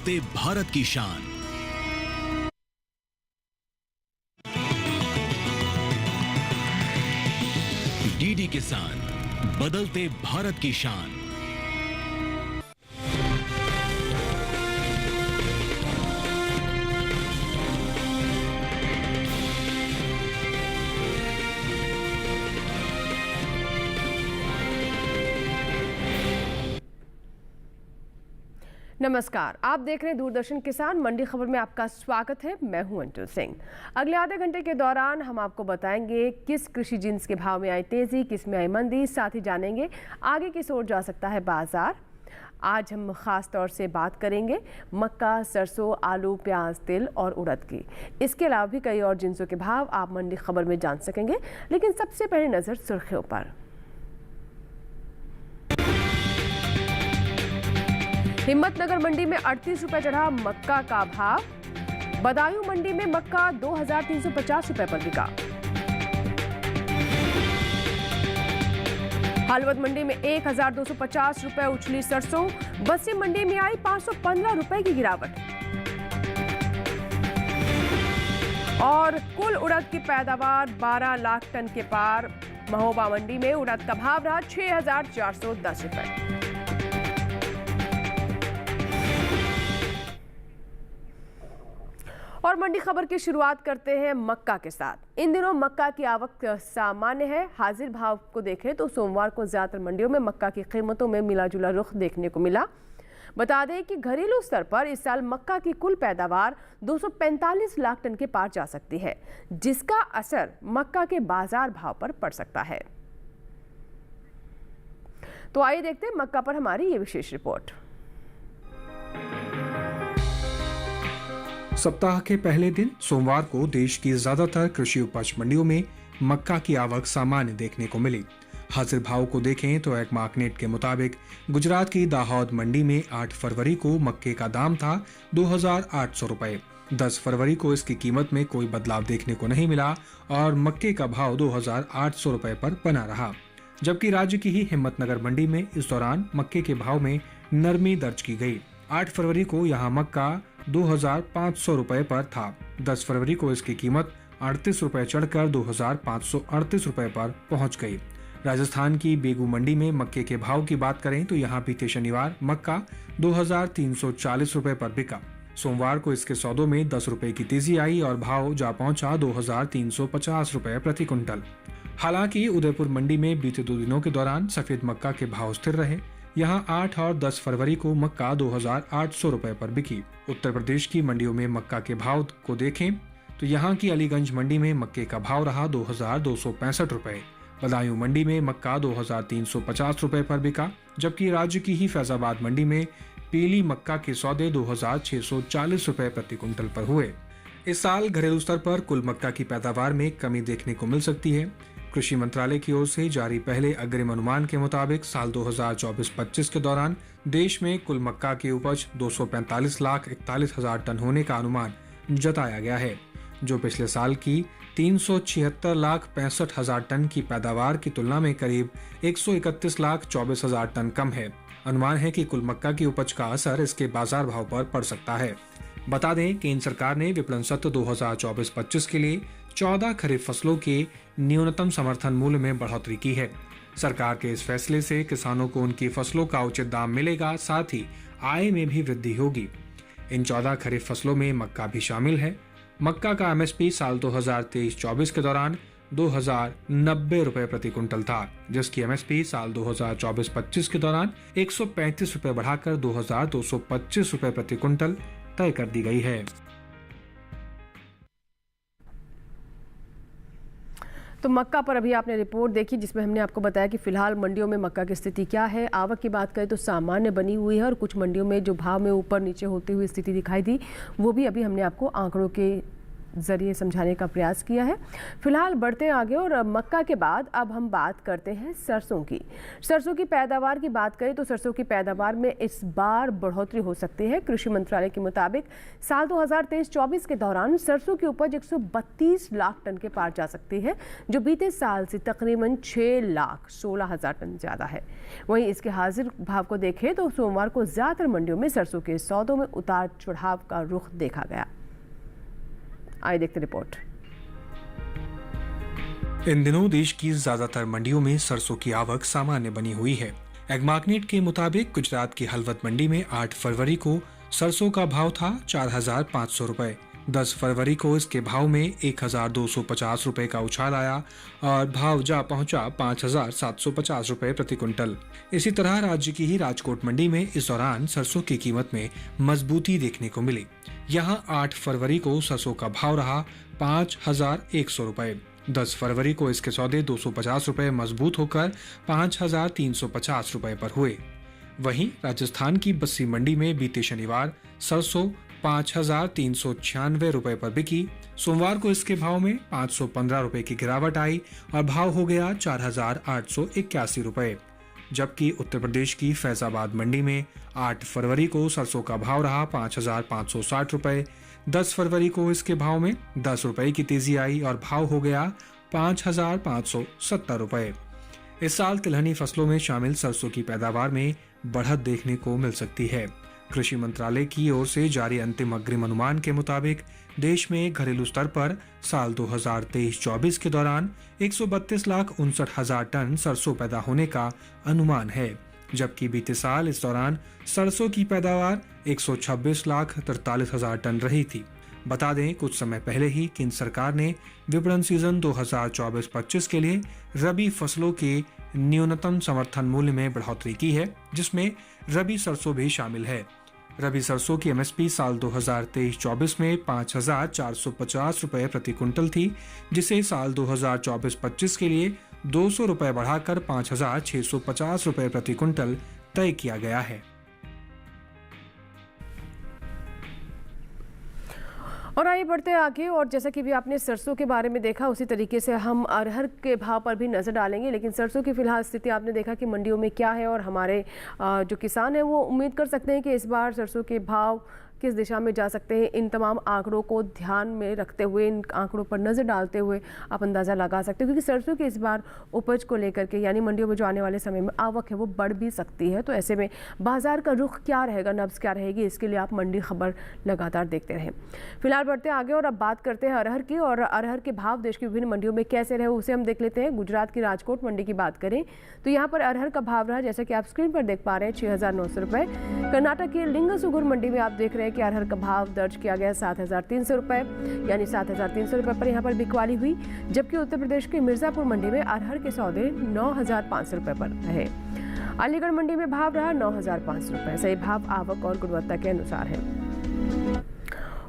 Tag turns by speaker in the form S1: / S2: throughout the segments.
S1: ते भारत की शान। डीडी किसान, बदलते भारत की शान।
S2: नमस्कार, आप देख रहे हैं दूरदर्शन किसान मंडी खबर में आपका स्वागत है। मैं हूं अंजुल सिंह। अगले आधे घंटे के दौरान हम आपको बताएंगे किस कृषि जिन्स के भाव में आई तेजी, किस में आई मंदी, साथ ही जानेंगे आगे किस ओर जा सकता है बाजार। आज हम खास तौर से बात करेंगे मक्का, सरसों, आलू, प्याज, तिल और उड़द की। इसके अलावा भी कई और जिन्सों के भाव आप मंडी खबर में जान सकेंगे, लेकिन सबसे पहले नजर सुर्खियों पर। हिम्मतनगर मंडी में 38 रुपए चढ़ा मक्का का भाव। बदायूं मंडी में मक्का 2350 रुपए पर बिका। हलवद मंडी में 1250 रुपए उछली सरसों। बस्सी मंडी में आई 515 रुपए की गिरावट। और कुल उड़द की पैदावार 12 लाख टन के पार। महोबा मंडी में उड़द का भाव रहा 6410 रुपए। और मंडी खबर की शुरुआत करते हैं मक्का के साथ। इन दिनों मक्का की आवक सामान्य है। हाजिर भाव को देखें तो सोमवार को ज्यादातर मंडियों में मक्का की कीमतों में मिला जुला रुख देखने को मिला। बता दें कि घरेलू स्तर पर इस साल मक्का की कुल पैदावार 245 लाख टन के पार जा सकती है, जिसका असर मक्का के बाजार भाव पर पड़ सकता है। तो आइए देखते हैं मक्का पर हमारी ये विशेष रिपोर्ट।
S3: सप्ताह के पहले दिन सोमवार को देश की ज्यादातर कृषि उपज मंडियों में मक्का की आवक सामान्य देखने को मिली। हाजिर भाव को देखें तो एक मार्कनेट के मुताबिक गुजरात की दाहोद मंडी में 8 फरवरी को मक्के का दाम था 2800 रुपए। 10 फरवरी को इसकी कीमत में कोई बदलाव देखने को नहीं मिला और मक्के का भाव 2800 रुपए पर बना रहा। जबकि राज्य की ही हिम्मतनगर मंडी में इस दौरान मक्के के भाव में नरमी दर्ज की गई। 8 फरवरी को यहाँ मक्का 2500 रुपए पर था। 10 फरवरी को इसकी कीमत 38 रुपए चढ़कर 2538 रुपए पर पहुंच गई। राजस्थान की बेगू मंडी में मक्के के भाव की बात करें तो यहाँ बीते शनिवार मक्का 2340 रुपए पर बिका। सोमवार को इसके सौदों में 10 रुपए की तेजी आई और भाव जा पहुंचा 2350 रुपए प्रति कुंटल। हालांकि उदयपुर मंडी में बीते 2 दिनों के दौरान सफेद मक्का के भाव स्थिर रहे। यहाँ 8 और 10 फरवरी को मक्का 2800 रुपए पर बिकी। उत्तर प्रदेश की मंडियों में मक्का के भाव को देखें तो यहाँ की अलीगंज मंडी में मक्के का भाव रहा 2265 रुपए। बदायूं मंडी में मक्का 2350 रुपए पर बिका, जबकि राज्य की ही फैजाबाद मंडी में पीली मक्का के सौदे 2640 रुपए प्रति कुंटल पर हुए। इस साल घरेलू स्तर पर कुल मक्का की पैदावार में कमी देखने को मिल सकती है। कृषि मंत्रालय की ओर से जारी पहले अग्रिम अनुमान के मुताबिक साल 2024-25 के दौरान देश में कुल मक्का की उपज 245,41,000 टन होने का अनुमान जताया गया है, जो पिछले साल की 376,65,000 टन की पैदावार की तुलना में करीब 131,24,000 टन कम है। अनुमान है कि कुल मक्का की उपज का असर इसके बाजार भाव पर पड़ सकता है। बता दें केंद्र सरकार ने विपणन सत्र 2024-25 के लिए 14 खरीफ फसलों के न्यूनतम समर्थन मूल्य में बढ़ोतरी की है। सरकार के इस फैसले से किसानों को उनकी फसलों का उचित दाम मिलेगा, साथ ही आय में भी वृद्धि होगी। इन 14 खरीफ फसलों में मक्का भी शामिल है। मक्का का एमएसपी साल 2023-24 के दौरान 2090 रुपए प्रति कुंटल था, जिसकी एमएसपी साल 2024-25 के दौरान 135 रुपए बढ़ाकर 2225 रुपए प्रति कुंटल तय कर दी गई है।
S2: तो मक्का पर अभी आपने रिपोर्ट देखी, जिसमें हमने आपको बताया कि फिलहाल मंडियों में मक्का की स्थिति क्या है। आवक की बात करें तो सामान्य बनी हुई है और कुछ मंडियों में जो भाव में ऊपर नीचे होती हुई स्थिति दिखाई दी, वो भी अभी हमने आपको आंकड़ों के जरिए समझाने का प्रयास किया है। फिलहाल बढ़ते हैं आगे और मक्का के बाद अब हम बात करते हैं सरसों की। सरसों की पैदावार की बात करें तो सरसों की पैदावार में इस बार बढ़ोतरी हो सकती है। कृषि मंत्रालय के मुताबिक साल 2023-24 के दौरान सरसों की उपज 132 लाख टन के पार जा सकती है, जो बीते साल से तकरीबन 6,16,000 टन ज़्यादा है। वहीं इसके हाजिर भाव को देखें तो सोमवार को ज़्यादातर मंडियों में सरसों के सौदों में उतार चढ़ाव का रुख देखा गया। आइए देखते रिपोर्ट।
S3: इन दिनों देश की ज्यादातर मंडियों में सरसों की आवक सामान्य बनी हुई है। एग्मार्कनेट के मुताबिक गुजरात की हलवत मंडी में 8 फरवरी को सरसों का भाव था 4,500 रुपए। 10 फरवरी को इसके भाव में 1,250 रुपए का उछाल आया और भाव जा पहुंचा 5,750 रुपए प्रति क्विंटल। इसी तरह राज्य की ही राजकोट मंडी में इस दौरान सरसों की कीमत में मजबूती देखने को मिली। यहां 8 फरवरी को सरसों का भाव रहा 5,100 रुपए। 10 फरवरी को इसके सौदे 250 रुपए मजबूत होकर 5,350 रुपए पर हुए। वहीं राजस्थान की बस्सी मंडी में बीते शनिवार सरसों 5,396 रुपए पर बिकी। सोमवार को इसके भाव में 515 रुपए की गिरावट आई और भाव हो गया 4,881 रुपए। जबकि उत्तर प्रदेश की फैजाबाद मंडी में 8 फरवरी को सरसों का भाव रहा 5,560 रुपए। 10 फरवरी को इसके भाव में 10 रुपए की तेजी आई और भाव हो गया 5,570 रुपए। इस साल तिलहनी फसलों में शामिल सरसों की पैदावार में बढ़त देखने को मिल सकती है। कृषि मंत्रालय की ओर से जारी अंतिम अग्रिम अनुमान के मुताबिक देश में घरेलू स्तर पर साल 2023-24 के दौरान 132,59,000 टन सरसों पैदा होने का अनुमान है, जबकि बीते साल इस दौरान सरसों की पैदावार 126,43,000 टन रही थी। बता दें कुछ समय पहले ही केंद्र सरकार ने विपणन सीजन 2024-25 के लिए रबी फसलों के न्यूनतम समर्थन मूल्य में बढ़ोतरी की है, जिसमें रबी सरसों भी शामिल है। रबी सरसों की एमएसपी साल 2023-24 में 5,450 रुपए प्रति क्विंटल थी, जिसे साल 2024-25 के लिए 200 रुपए बढ़ाकर 5,650 रुपए प्रति क्विंटल तय किया गया है।
S2: और आइए बढ़ते आगे और जैसा कि भी आपने सरसों के बारे में देखा उसी तरीके से हम अरहर के भाव पर भी नज़र डालेंगे। लेकिन सरसों की फिलहाल स्थिति आपने देखा कि मंडियों में क्या है और हमारे जो किसान हैं वो उम्मीद कर सकते हैं कि इस बार सरसों के भाव किस दिशा में जा सकते हैं। इन तमाम आंकड़ों को ध्यान में रखते हुए, इन आंकड़ों पर नज़र डालते हुए आप अंदाज़ा लगा सकते हो, क्योंकि सरसों की इस बार उपज को लेकर के यानी मंडियों में जो आने वाले समय में आवक है वो बढ़ भी सकती है। तो ऐसे में बाजार का रुख क्या रहेगा, नब्ज क्या रहेगी, इसके लिए आप मंडी खबर लगातार देखते रहें। फिलहाल बढ़ते आगे और अब बात करते हैं अरहर की। और अरहर के भाव देश की विभिन्न मंडियों में कैसे रहे उसे हम देख लेते हैं। गुजरात की राजकोट मंडी की बात करें तो यहाँ पर अरहर का भाव रहा, जैसा कि आप स्क्रीन पर देख पा रहे हैं, 6,900 रुपये। कर्नाटक की लिंगसुगुर मंडी में आप देख रहे हैं कि अरहर का भाव दर्ज किया गया 7,300 रुपये, यानी 7,300 रुपये पर यहाँ पर बिकवाली हुई। जबकि उत्तर प्रदेश के मिर्जापुर मंडी में अरहर के सौदे 9,500 रुपये पर रहे। अलीगढ़ मंडी में भाव रहा 9,500 रुपये। सही भाव आवक और गुणवत्ता के अनुसार है।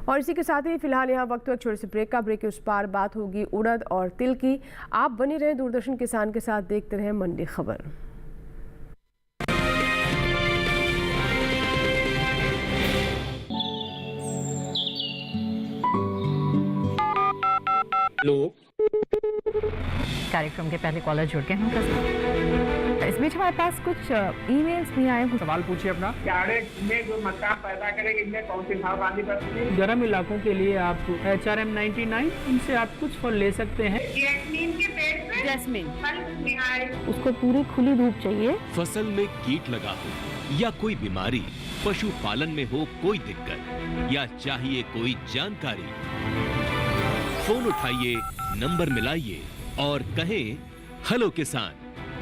S2: और इसी के साथ ही फिलहाल यहाँ वक्त एक छोटे से ब्रेक का। ब्रेक के उस पार बात होगी उड़द और तिल की। आप बने रहें दूरदर्शन किसान के साथ, देखते रहें मंडी खबर।
S4: कार्यक्रम के पहले कॉलर जुड़ गए हैं। इस बीच हमारे पास कुछ ईमेल्स भी आए हैं।
S5: सवाल पूछिए अपना।
S6: में जो मक्का पैदा करेंगे इनमें कौन सी भाव आनी पड़ती है?
S5: गर्म इलाकों के लिए आप HRM 99 इनसे आप कुछ फल ले सकते हैं।
S6: जैस्मीन के पेड़ पे
S4: जैस्मीन,
S7: उसको पूरी खुली धूप चाहिए।
S1: फसल में कीट लगा हो या कोई बीमारी, पशुपालन में हो कोई दिक्कत या चाहिए कोई जानकारी, फोन उठाइए, नंबर मिलाइए और कहें हेलो किसान।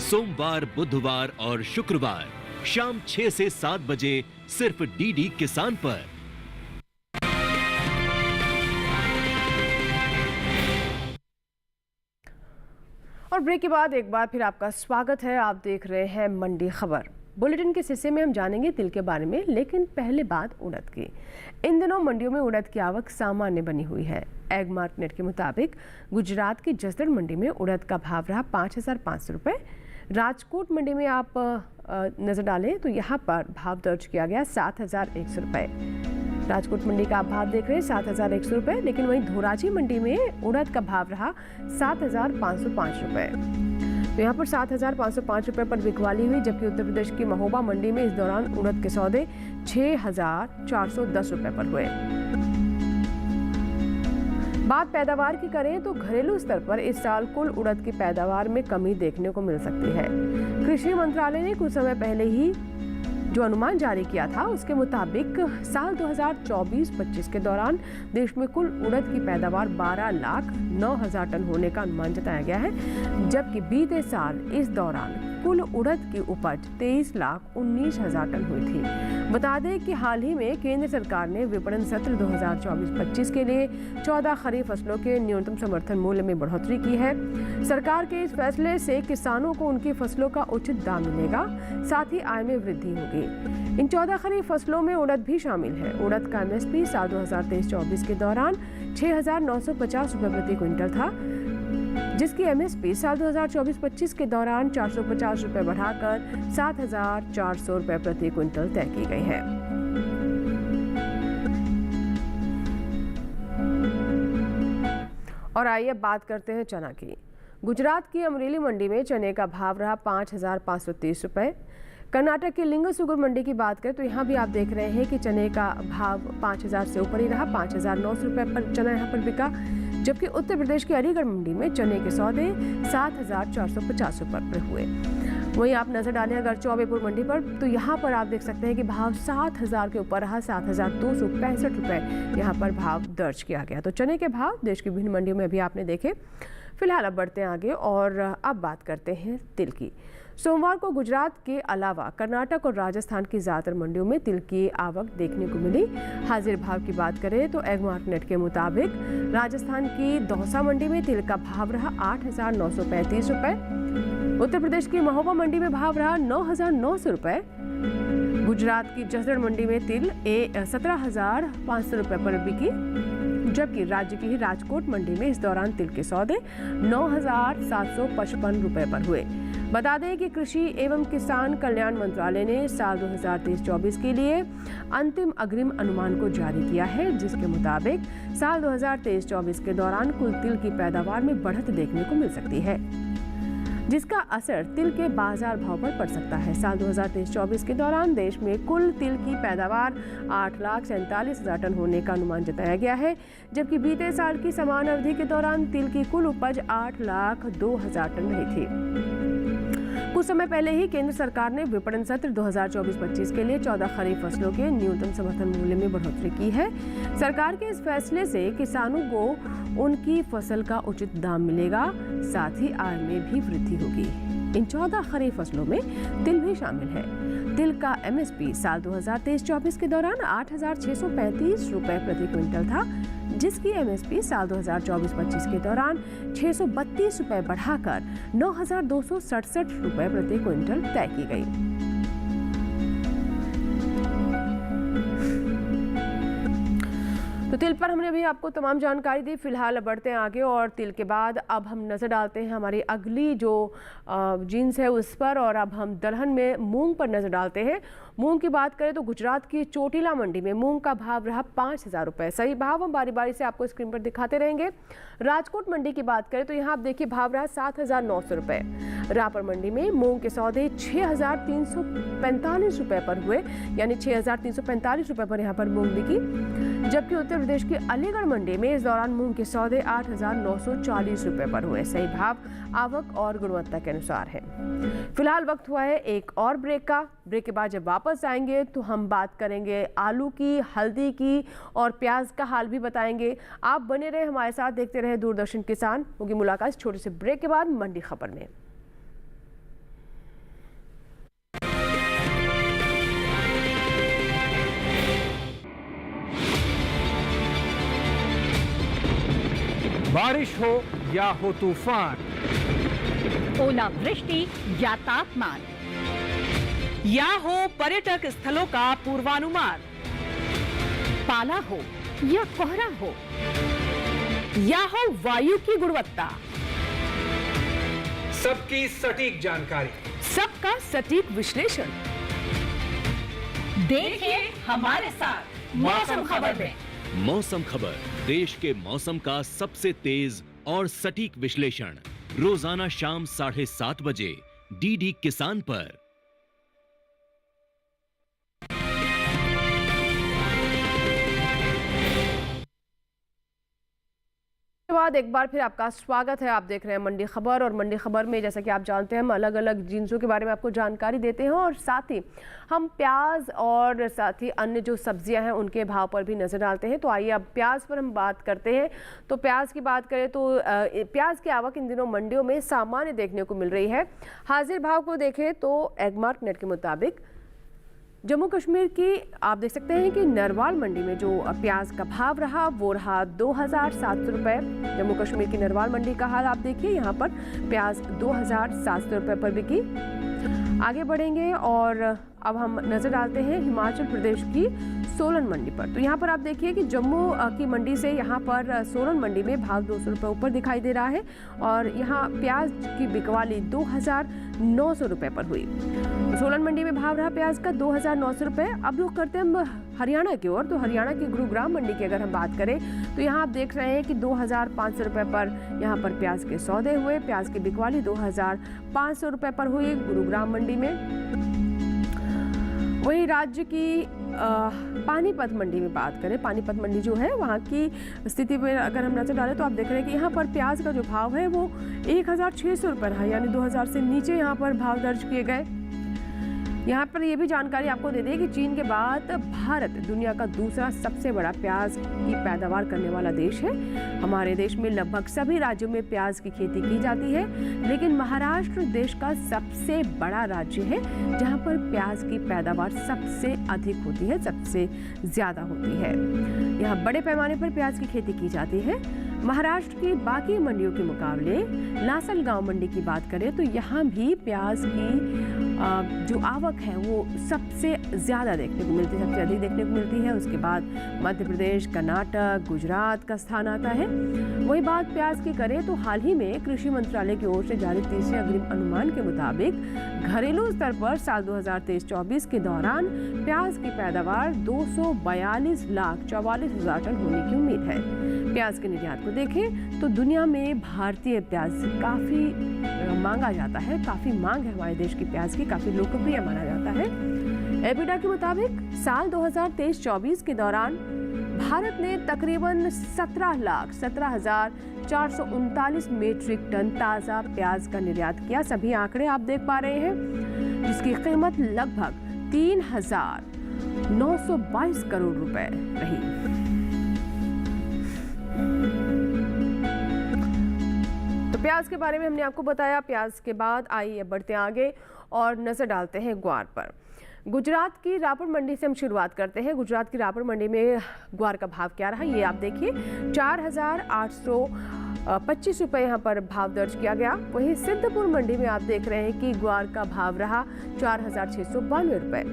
S1: सोमवार, बुधवार और शुक्रवार शाम 6 से 7 बजे सिर्फ डीडी किसान पर।
S2: और ब्रेक के बाद एक बार फिर आपका स्वागत है। आप देख रहे हैं मंडी खबर। बुलेटिन के हिस्से में हम जानेंगे तिल के बारे में, लेकिन पहले बात उड़द की। इन दिनों मंडियों में उड़द की आवक सामान्य बनी हुई है। एग्मार्कनेट के मुताबिक गुजरात की जसदण मंडी में उड़द का भाव रहा 5,500 रुपये। राजकोट मंडी में आप नज़र डालें तो यहाँ पर भाव दर्ज किया गया 7,100 रुपये। राजकोट मंडी का आप भाव देख रहे हैं 7,100 रुपए, लेकिन वहीं धोराजी मंडी में उड़द का भाव रहा 7,505 रुपए। तो यहाँ पर 7,505 रुपए पर बिकवाली हुई, जबकि उत्तर प्रदेश की महोबा मंडी में इस दौरान उड़द के सौदे 6,410 रुपए पर हुए। बात पैदावार की करें तो घरेलू स्तर पर इस साल कुल उड़द की पैदावार में कमी देखने को मिल सकती है। कृषि मंत्रालय ने कुछ समय पहले ही जो अनुमान जारी किया था उसके मुताबिक साल 2024-25 के दौरान देश में कुल उड़द की पैदावार 12,09,000 टन होने का अनुमान जताया गया है, जबकि बीते साल इस दौरान कुल उड़द की उपज 23,19,000 टन हुई थी। बता दें कि हाल ही में केंद्र सरकार ने विपणन सत्र 2024-25 के लिए 14 खरीफ फसलों के न्यूनतम समर्थन मूल्य में बढ़ोतरी की है। सरकार के इस फैसले से किसानों को उनकी फसलों का उचित दाम मिलेगा, साथ ही आय में वृद्धि होगी। इन 14 खरीफ फसलों में उड़द भी शामिल है। उड़द का MSP साल 2023-24 के दौरान 6,950 रुपए प्रति क्विंटल था, जिसकी MSP साल 2024-25 के दौरान 450 रुपए बढ़ाकर 7,400 रुपए प्रति क्विंटल तय की गई है। और आइए बात करते हैं चना की। गुजरात की अमरेली मंडी में चने का भाव रहा 5,530 रुपए। कर्नाटक की लिंगसुगुर मंडी की बात करें तो यहाँ भी आप देख रहे हैं कि चने का भाव 5,000 से ऊपर ही रहा, 5,900 रुपए पर चना यहाँ पर बिका, जबकि उत्तर प्रदेश की अलीगढ़ मंडी में चने के सौदे 7,450 रुपए पर हुए। वहीं आप नजर डालें अगर चौबेपुर मंडी पर तो यहाँ पर आप देख सकते हैं कि भाव 7,000 के ऊपर रहा, 7,265 रुपए यहाँ पर भाव दर्ज किया गया। तो चने के भाव देश की विभिन्न मंडियों में भी आपने देखे। फिलहाल अब बढ़ते हैं आगे और अब बात करते हैं तिल की। सोमवार को गुजरात के अलावा कर्नाटक और राजस्थान की ज़्यादातर मंडियों में तिल की आवक देखने को मिली। हाजिर भाव की बात करें तो एग मार्केट के मुताबिक राजस्थान की दौसा मंडी में तिल का भाव रहा 8,935 रुपए। उत्तर प्रदेश की महोबा मंडी में भाव रहा 9,900 रुपए। गुजरात की जसदण मंडी में तिल 17,500 रुपए पर बिकी, जबकि राज्य की ही राजकोट मंडी में इस दौरान तिल के सौदे 9,755 रुपए पर हुए। बता दें कि कृषि एवं किसान कल्याण मंत्रालय ने साल 2023-24 के लिए अंतिम अग्रिम अनुमान को जारी किया है, जिसके मुताबिक साल 2023-24 के दौरान कुल तिल की पैदावार में बढ़त देखने को मिल सकती है, जिसका असर तिल के बाजार भाव पर पड़ सकता है। साल 2023-24 के दौरान देश में कुल तिल की पैदावार 8,47,000 टन होने का अनुमान जताया गया है, जबकि बीते साल की समान अवधि के दौरान तिल की कुल उपज 8,02,000 टन रही थी। कुछ समय पहले ही केंद्र सरकार ने विपणन सत्र 2024-25 के लिए 14 खरीफ फसलों के न्यूनतम समर्थन मूल्य में बढ़ोतरी की है। सरकार के इस फैसले से किसानों को उनकी फसल का उचित दाम मिलेगा, साथ ही आय में भी वृद्धि होगी। इन 14 खरीफ फसलों में तिल भी शामिल है। तिल का MSP साल 2023-24 के दौरान 8,635 रुपए प्रति क्विंटल था, जिसकी MSP साल 2024-25 के दौरान 632 रुपए बढ़ाकर 9,267 रुपए प्रति क्विंटल तय की गई। तो तिल पर हमने भी आपको तमाम जानकारी दी। फिलहाल बढ़ते हैं आगे और तिल के बाद अब हम नज़र डालते हैं हमारी अगली जो जीन्स है उस पर, और अब हम दलहन में मूंग पर नज़र डालते हैं। मूंग की बात करें तो गुजरात की चोटिला मंडी में मूंग का भाव रहा 5,000 रुपये। सही भाव हम बारी बारी से आपको स्क्रीन पर दिखाते रहेंगे। राजकोट मंडी की बात करें तो यहाँ आप देखिए भाव रहा 7,900 रुपये। रापर मंडी में मूंग के सौदे 6,345 रुपये पर हुए, यानी 6,345 रुपये पर यहाँ पर मूंग बिकी, जबकि उत्तर प्रदेश की अलीगढ़ मंडी में इस दौरान मूंग के सौदे 8,940 रुपये पर हुए। सही भाव आवक और गुणवत्ता के अनुसार है। फिलहाल वक्त हुआ है एक और ब्रेक का। ब्रेक के बाद जब वापस आएंगे तो हम बात करेंगे आलू की, हल्दी की और प्याज का हाल भी बताएंगे। आप बने रहे हमारे साथ, देखते रहे दूरदर्शन किसान। होगी मुलाकात इस छोटे से ब्रेक के बाद मंडी खबर में।
S8: बारिश हो या हो तूफान,
S9: ओलावृष्टि या तापमान,
S10: या हो पर्यटक स्थलों का पूर्वानुमान,
S9: पाला हो या कोहरा हो,
S10: या हो वायु की गुणवत्ता,
S8: सबकी सटीक जानकारी,
S10: सबका सटीक विश्लेषण।
S9: देखिए हमारे साथ
S10: मौसम खबर में।
S1: मौसम खबर, देश के मौसम का सबसे तेज और सटीक विश्लेषण रोजाना शाम 7:30 बजे डीडी किसान पर।
S2: बाद एक बार फिर आपका स्वागत है। आप देख रहे हैं मंडी खबर, और मंडी खबर में जैसा कि आप जानते हैं हम अलग अलग जिन्सों के बारे में आपको जानकारी देते हैं, और साथ ही हम प्याज और साथ ही अन्य जो सब्जियां हैं उनके भाव पर भी नज़र डालते हैं। तो आइए अब प्याज पर हम बात करते हैं। तो प्याज की बात करें तो प्याज की आवक इन दिनों मंडियों में सामान्य देखने को मिल रही है। हाजिर भाव को देखें तो एगमार्क नेट के मुताबिक जम्मू कश्मीर की आप देख सकते हैं कि नरवाल मंडी में जो प्याज का भाव रहा वो रहा 2,700 रुपये। जम्मू कश्मीर की नरवाल मंडी का हाल आप देखिए, यहाँ पर प्याज 2,700 रुपये पर बिकी। आगे बढ़ेंगे और अब हम नज़र डालते हैं हिमाचल प्रदेश की सोलन मंडी पर। तो यहाँ पर आप देखिए कि जम्मू की मंडी से यहाँ पर सोलन मंडी में भाव 200 रुपये ऊपर दिखाई दे रहा है, और यहाँ प्याज की बिकवाली 2,900 रुपये पर हुई। सोलन मंडी में भाव रहा प्याज का 2,900 रुपये। अब रुख करते हैं हम हरियाणा की ओर। तो हरियाणा की गुरुग्राम मंडी की अगर हम बात करें तो यहाँ आप देख रहे हैं कि 2,500 रुपये पर यहाँ पर प्याज के सौदे हुए। प्याज की बिकवाली 2,500 रुपये पर हुई गुरुग्राम मंडी में। वही राज्य की पानीपत मंडी में बात करें, पानीपत मंडी जो है वहाँ की स्थिति में अगर हम नजर डालें तो आप देख रहे हैं कि यहाँ पर प्याज का जो भाव है वो 1,600 रुपये रहा, यानी 2,000 से नीचे यहाँ पर भाव दर्ज किए गए। यहाँ पर ये भी जानकारी आपको दे दें कि चीन के बाद भारत दुनिया का दूसरा सबसे बड़ा प्याज की पैदावार करने वाला देश है। हमारे देश में लगभग सभी राज्यों में प्याज की खेती की जाती है, लेकिन महाराष्ट्र देश का सबसे बड़ा राज्य है जहाँ पर प्याज की पैदावार सबसे अधिक होती है, सबसे ज़्यादा होती है। यहाँ बड़े पैमाने पर प्याज की खेती की जाती है। महाराष्ट्र की बाकी मंडियों के मुकाबले लासलगांव मंडी की बात करें तो यहाँ भी प्याज की जो आवक है वो सबसे ज़्यादा देखने को मिलती है, सबसे अधिक देखने को मिलती है। उसके बाद मध्य प्रदेश, कर्नाटक, गुजरात का स्थान आता है। वही बात प्याज की करें तो हाल ही में कृषि मंत्रालय की ओर से जारी तीसरे अग्रिम अनुमान के मुताबिक घरेलू स्तर पर साल 2023-24 के दौरान प्याज की पैदावार 242,44,000 टन होने की उम्मीद है। प्याज के निर्यात को देखें तो दुनिया में भारतीय प्याज काफ़ी मांगा जाता है, काफ़ी मांग है हमारे देश की प्याज की, काफ़ी लोकप्रिय माना जाता है। एपिडा के मुताबिक साल 2023-24 के दौरान भारत ने तकरीबन 17,17,439 मीट्रिक टन ताज़ा प्याज का निर्यात किया। सभी आंकड़े आप देख पा रहे हैं, जिसकी कीमत लगभग 3,922 करोड़ रुपए रही। तो प्याज के बारे में हमने आपको बताया। प्याज के बाद आइए बढ़ते आगे और नजर डालते हैं ग्वार पर। गुजरात की रापड़ मंडी से हम शुरुआत करते हैं। गुजरात की रापड़ मंडी में ग्वार का भाव क्या रहा ये आप देखिए, 4,825 रुपये यहाँ पर भाव दर्ज किया गया। वहीं सिद्धपुर मंडी में आप देख रहे हैं कि ग्वार का भाव रहा 4,692 रुपये।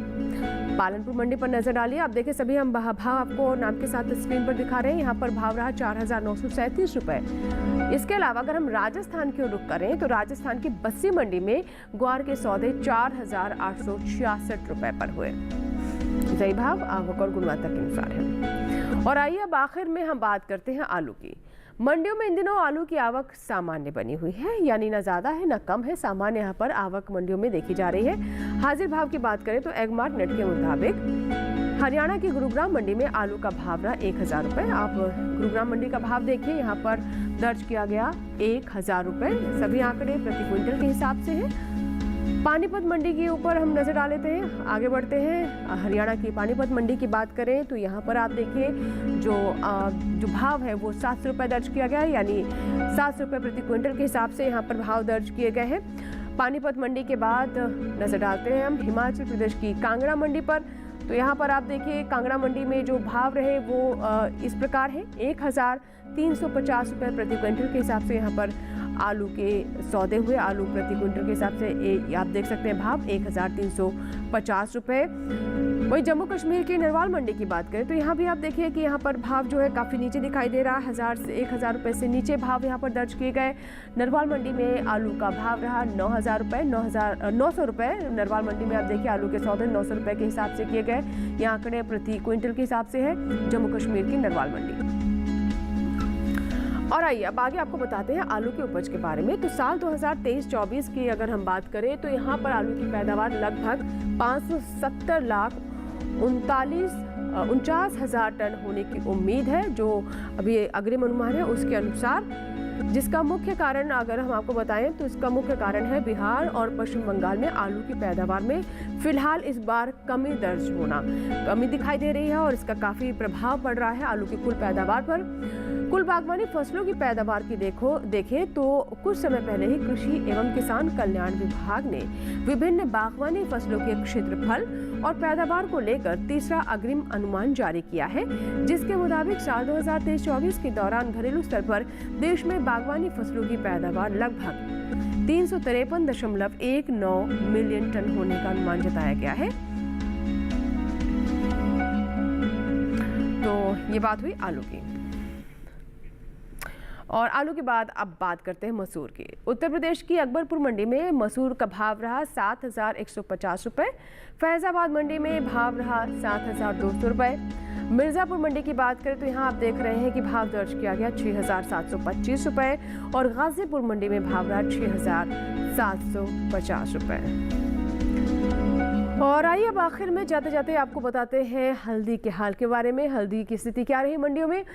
S2: पालनपुर मंडी पर नजर डालिए, आप देखें सभी हम भाव आपको नाम के साथ स्क्रीन पर दिखा रहे हैं। यहाँ पर भाव रहा 4,937 रुपये। इसके अलावा अगर हम राजस्थान की ओर रुख करें तो राजस्थान की बस्सी मंडी में ग्वार के सौदे 4,866 रुपये पर हुए। सही भाव आवक और गुणवत्ता के अनुसार है। और आइए अब आखिर में हम बात करते हैं आलू की। मंडियों में इन दिनों आलू की आवक सामान्य बनी हुई है, यानी ना ज़्यादा है ना कम है, सामान्य यहाँ पर आवक मंडियों में देखी जा रही है। हाजिर भाव की बात करें तो एगमार्क नेट के मुताबिक हरियाणा की गुरुग्राम मंडी में आलू का भाव रहा 1,000 रुपये। आप गुरुग्राम मंडी का भाव देखिए, यहाँ पर दर्ज किया गया 1,000 रुपये। सभी आंकड़े प्रति क्विंटल के हिसाब से हैं। पानीपत मंडी के ऊपर हम नजर डाल लेते हैं, आगे बढ़ते हैं। हरियाणा की पानीपत मंडी की बात करें तो यहाँ पर आप देखिए जो भाव है वो 700 रुपये दर्ज किया गया है, यानी 700 रुपये प्रति क्विंटल के हिसाब से यहाँ पर भाव दर्ज किए गए हैं। पानीपत मंडी के बाद नजर डालते हैं हम हिमाचल प्रदेश की कांगड़ा मंडी पर। तो यहाँ पर आप देखिए कांगड़ा मंडी में जो भाव रहे वो इस प्रकार है, 1,350 रुपये प्रति क्विंटल के हिसाब से यहाँ पर आलू के सौदे हुए। आलू प्रति क्विंटल के हिसाब से आप देख सकते हैं भाव 1,350 रुपये। वही जम्मू कश्मीर की नरवाल मंडी की बात करें तो यहाँ भी आप देखिए कि यहाँ पर भाव जो है काफ़ी नीचे दिखाई दे रहा है। 1000 से 1000 रुपये से नीचे भाव यहाँ पर दर्ज किए गए। नरवाल मंडी में आलू का भाव रहा 9000 रुपये, 900 रुपये। नरवाल मंडी में आप देखिए आलू के सौदे 900 रुपये के हिसाब से किए गए। ये आंकड़े प्रति क्विंटल के हिसाब से है जम्मू कश्मीर की नरवाल मंडी। और आइए अब आगे आपको बताते हैं आलू की उपज के बारे में। तो साल 2023-24 की अगर हम बात करें तो यहाँ पर आलू की पैदावार लगभग 570,49,000 टन होने की उम्मीद है, जो अभी अग्रिम अनुमान है उसके अनुसार। जिसका मुख्य कारण अगर हम आपको बताएं तो इसका मुख्य कारण है बिहार और पश्चिम बंगाल में आलू की पैदावार में फिलहाल इस बार कमी दर्ज होना, कमी दिखाई दे रही है और इसका काफ़ी प्रभाव पड़ रहा है आलू की कुल पैदावार पर। कुल बागवानी फसलों की पैदावार की देखें तो कुछ समय पहले ही कृषि एवं किसान कल्याण विभाग ने विभिन्न बागवानी फसलों के क्षेत्रफल और पैदावार को लेकर तीसरा अग्रिम अनुमान जारी किया है, जिसके मुताबिक साल 2023-24 के दौरान घरेलू स्तर पर देश में बागवानी फसलों की पैदावार लगभग 353.19 मिलियन टन होने का अनुमान जताया गया है। तो ये बात हुई आलू की। और आलू के बाद अब बात करते हैं मसूर की। उत्तर प्रदेश की अकबरपुर मंडी में मसूर का भाव रहा 7150 रुपये। फैजाबाद मंडी में भाव रहा 7200 रुपये। मिर्ज़ापुर मंडी की बात करें तो यहाँ आप देख रहे हैं कि भाव दर्ज किया गया 6725 रुपये और गाजीपुर मंडी में भाव रहा 6750 रुपये। और आइए अब आखिर में जाते जाते आपको बताते हैं हल्दी के हाल के बारे में। हल्दी की स्थिति क्या रही मंडियों में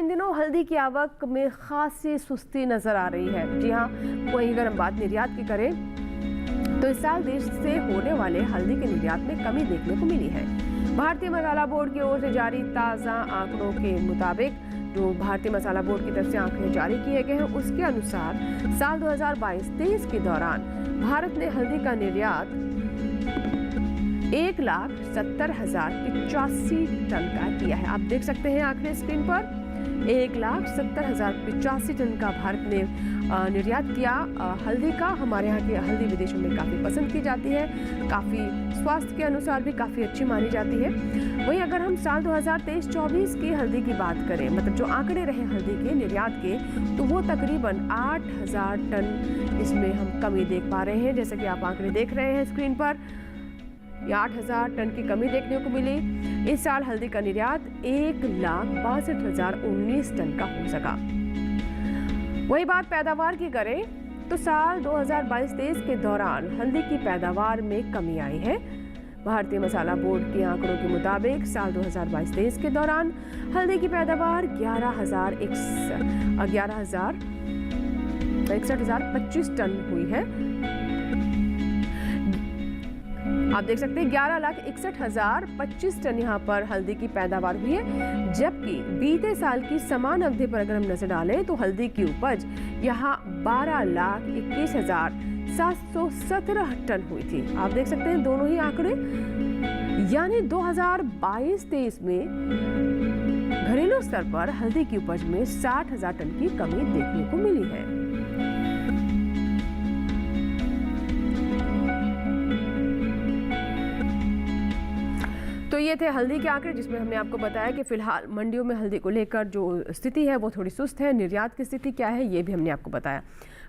S2: इन दिनों हल्दी की आवक में खासी सुस्ती नजर आ रही है। जी हाँ, वहीं अगर हम बात निर्यात की करें तो इस साल देश से होने वाले हल्दी के निर्यात में कमी देखने को मिली है। भारतीय मसाला बोर्ड की ओर से जारी ताज़ा आंकड़ों के मुताबिक, जो भारतीय मसाला बोर्ड की तरफ से आंकड़े जारी किए गए हैं उसके अनुसार साल 2022-23 के दौरान भारत ने हल्दी का निर्यात 1,70,085 टन का किया है। आप देख सकते हैं आंकड़े स्क्रीन पर। 1,70,085 टन का भारत ने निर्यात किया हल्दी का। हमारे यहाँ की हल्दी विदेशों में काफ़ी पसंद की जाती है, काफ़ी स्वास्थ्य के अनुसार भी काफ़ी अच्छी मानी जाती है। वहीं अगर हम साल 2023-24 की हल्दी की बात करें, मतलब जो आंकड़े रहे हल्दी के निर्यात के, तो वो तकरीबन 8,000 टन इसमें हम कमी देख पा रहे हैं। जैसे कि आप आंकड़े देख रहे हैं स्क्रीन पर, 8,000 टन की कमी देखने को मिली। इस साल हल्दी का निर्यात 1,62,019 टन का हो सका। वही बात पैदावार की करें तो साल 2022-23 के दौरान हल्दी की पैदावार में कमी आई है। भारतीय मसाला बोर्ड के आंकड़ों के मुताबिक साल 2022-23 के दौरान हल्दी की पैदावार 61,025 टन हुई है। आप देख सकते हैं 11,61,025 टन यहाँ पर हल्दी की पैदावार हुई है, जबकि बीते साल की समान अवधि पर अगर हम नजर डालें तो हल्दी की उपज यहाँ 12,21,717 टन हुई थी। आप देख सकते हैं दोनों ही आंकड़े, यानी 2022-23 में घरेलू स्तर पर हल्दी की उपज में 60,000 टन की कमी देखने को मिली है। तो ये थे हल्दी के आंकड़े, जिसमें हमने आपको बताया कि फिलहाल मंडियों में हल्दी को लेकर जो स्थिति है वो थोड़ी सुस्त है। निर्यात की स्थिति क्या है ये भी हमने आपको बताया।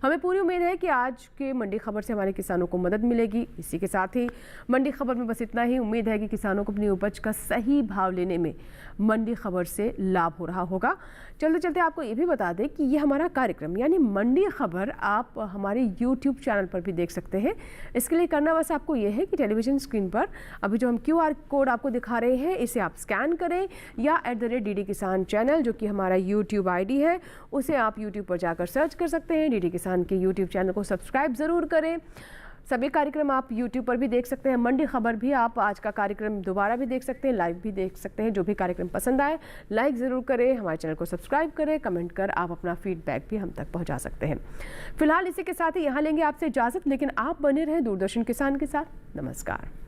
S2: हमें पूरी उम्मीद है कि आज के मंडी खबर से हमारे किसानों को मदद मिलेगी। इसी के साथ ही मंडी खबर में बस इतना ही। उम्मीद है कि किसानों को अपनी उपज का सही भाव लेने में मंडी खबर से लाभ हो रहा होगा। चलते चलते आपको ये भी बता दें कि ये हमारा कार्यक्रम यानी मंडी खबर आप हमारे YouTube चैनल पर भी देख सकते हैं। इसके लिए करना बस आपको ये है कि टेलीविज़न स्क्रीन पर अभी जो हम QR कोड आपको दिखा रहे हैं इसे आप स्कैन करें, या @DD किसान चैनल जो कि हमारा YouTube ID है उसे आप YouTube पर जाकर सर्च कर सकते हैं। DD किसान के YouTube चैनल को सब्सक्राइब ज़रूर करें। सभी कार्यक्रम आप YouTube पर भी देख सकते हैं। मंडी खबर भी आप आज का कार्यक्रम दोबारा भी देख सकते हैं, लाइव भी देख सकते हैं। जो भी कार्यक्रम पसंद आए लाइक ज़रूर करें, हमारे चैनल को सब्सक्राइब करें, कमेंट कर आप अपना फीडबैक भी हम तक पहुंचा सकते हैं। फिलहाल इसी के साथ ही यहाँ लेंगे आपसे इजाज़त, लेकिन आप बने रहें दूरदर्शन किसान के साथ। नमस्कार।